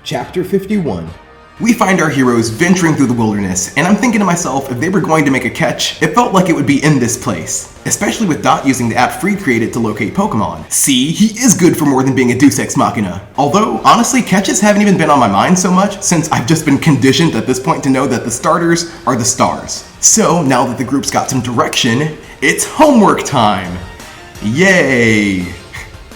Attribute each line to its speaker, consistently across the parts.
Speaker 1: Chapter 51. We find our heroes venturing through the wilderness, and I'm thinking to myself, if they were going to make a catch, it felt like it would be in this place. Especially with Dot using the app Free created to locate Pokémon. See, he is good for more than being a Deus Ex Machina. Although, honestly, catches haven't even been on my mind so much, since I've just been conditioned at this point to know that the starters are the stars. So, now that the group's got some direction, it's homework time! Yay!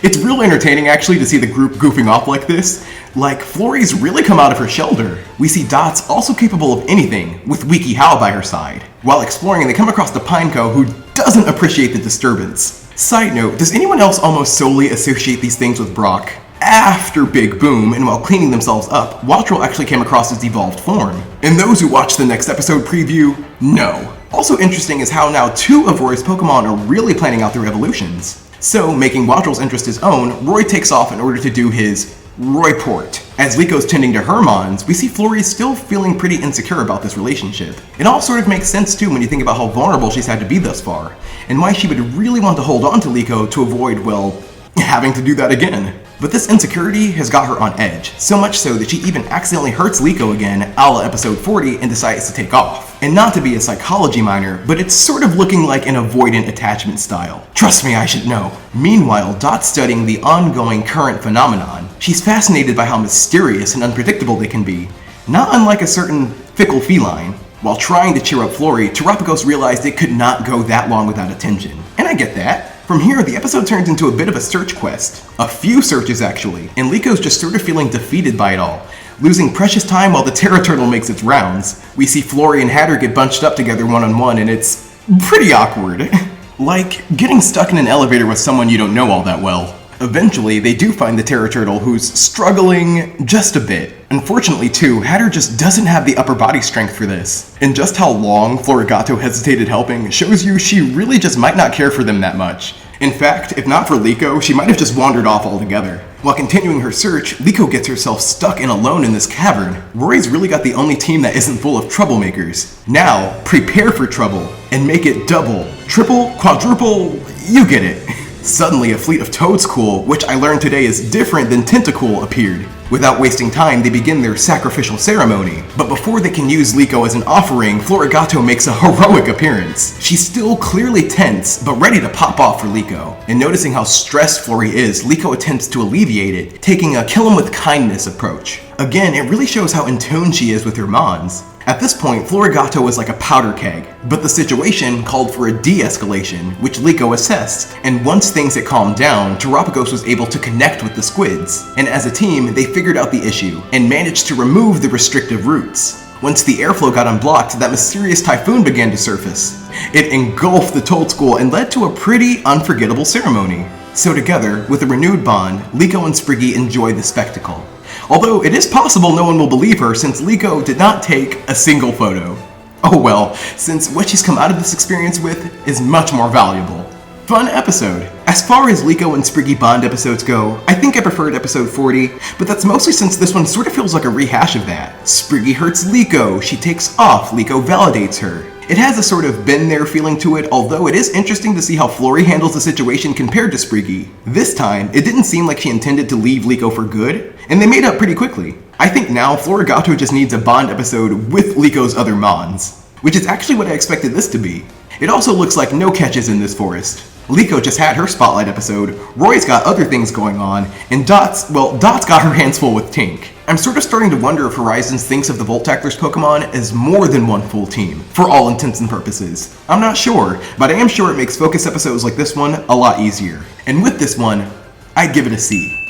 Speaker 1: It's real entertaining actually to see the group goofing off like this. Like, Florie's really come out of her shelter. We see Dot's also capable of anything, with WikiHow by her side. While exploring, they come across the Pineco, who doesn't appreciate the disturbance. Side note, does anyone else almost solely associate these things with Brock? After Big Boom, and while cleaning themselves up, Wattrel actually came across his evolved form. And those who watched the next episode preview, no. Also interesting is how now two of Roy's Pokemon are really planning out their evolutions. So, making Wattrel's interest his own, Roy takes off in order to do his Royport. As Lico's tending to her mons, we see Flori still feeling pretty insecure about this relationship. It all sort of makes sense too when you think about how vulnerable she's had to be thus far, and why she would really want to hold on to Lico to avoid, well, having to do that again. But this insecurity has got her on edge, so much so that she even accidentally hurts Lico again, a la episode 40, and decides to take off. And not to be a psychology minor, but it's sort of looking like an avoidant attachment style. Trust me, I should know. Meanwhile, Dot's studying the ongoing current phenomenon. She's fascinated by how mysterious and unpredictable they can be, not unlike a certain fickle feline. While trying to cheer up Flori, Terapagos realized it could not go that long without attention. And I get that. From here, the episode turns into a bit of a search quest. A few searches, actually, and Lico's just sort of feeling defeated by it all, losing precious time while the Terra Turtle makes its rounds. We see Flori and Hatter get bunched up together one-on-one, and it's pretty awkward. Like getting stuck in an elevator with someone you don't know all that well. Eventually, they do find the Terra Turtle, who's struggling just a bit. Unfortunately, too, Hatter just doesn't have the upper body strength for this. And just how long Florigato hesitated helping shows you she really just might not care for them that much. In fact, if not for Lico, she might have just wandered off altogether. While continuing her search, Lico gets herself stuck and alone in this cavern. Rory's really got the only team that isn't full of troublemakers. Now, prepare for trouble, and make it double, triple, quadruple, you get it. Suddenly, a fleet of Toedscool, which I learned today is different than Tentacool, appeared. Without wasting time, they begin their sacrificial ceremony. But before they can use Lico as an offering, Florigato makes a heroic appearance. She's still clearly tense, but ready to pop off for Lico. And noticing how stressed Flori is, Lico attempts to alleviate it, taking a kill him with kindness approach. Again, it really shows how in tune she is with her mons. At this point, Florigato was like a powder keg, but the situation called for a de-escalation, which Lico assessed, and once things had calmed down, Terapagos was able to connect with the squids, and as a team, they figured out the issue, and managed to remove the restrictive roots. Once the airflow got unblocked, that mysterious typhoon began to surface. It engulfed the Toedscool and led to a pretty unforgettable ceremony. So together, with a renewed bond, Lico and Spriggy enjoyed the spectacle. Although it is possible no one will believe her since Lico did not take a single photo. Oh well, since what she's come out of this experience with is much more valuable. Fun episode. As far as Lico and Spriggy Bond episodes go, I think I preferred episode 40, but that's mostly since this one sort of feels like a rehash of that. Spriggy hurts Lico, she takes off, Lico validates her. It has a sort of been there feeling to it, although it is interesting to see how Flori handles the situation compared to Spriggy. This time, it didn't seem like she intended to leave Lico for good, and they made up pretty quickly. I think now Florigato just needs a Bond episode with Lico's other mons, which is actually what I expected this to be. It also looks like no catches in this forest. Lico just had her spotlight episode, Roy's got other things going on, and Dot's got her hands full with Tink. I'm sort of starting to wonder if Horizons thinks of the Voltactors Pokemon as more than one full team, for all intents and purposes. I'm not sure, but I am sure it makes focus episodes like this one a lot easier. And with this one, I'd give it a C.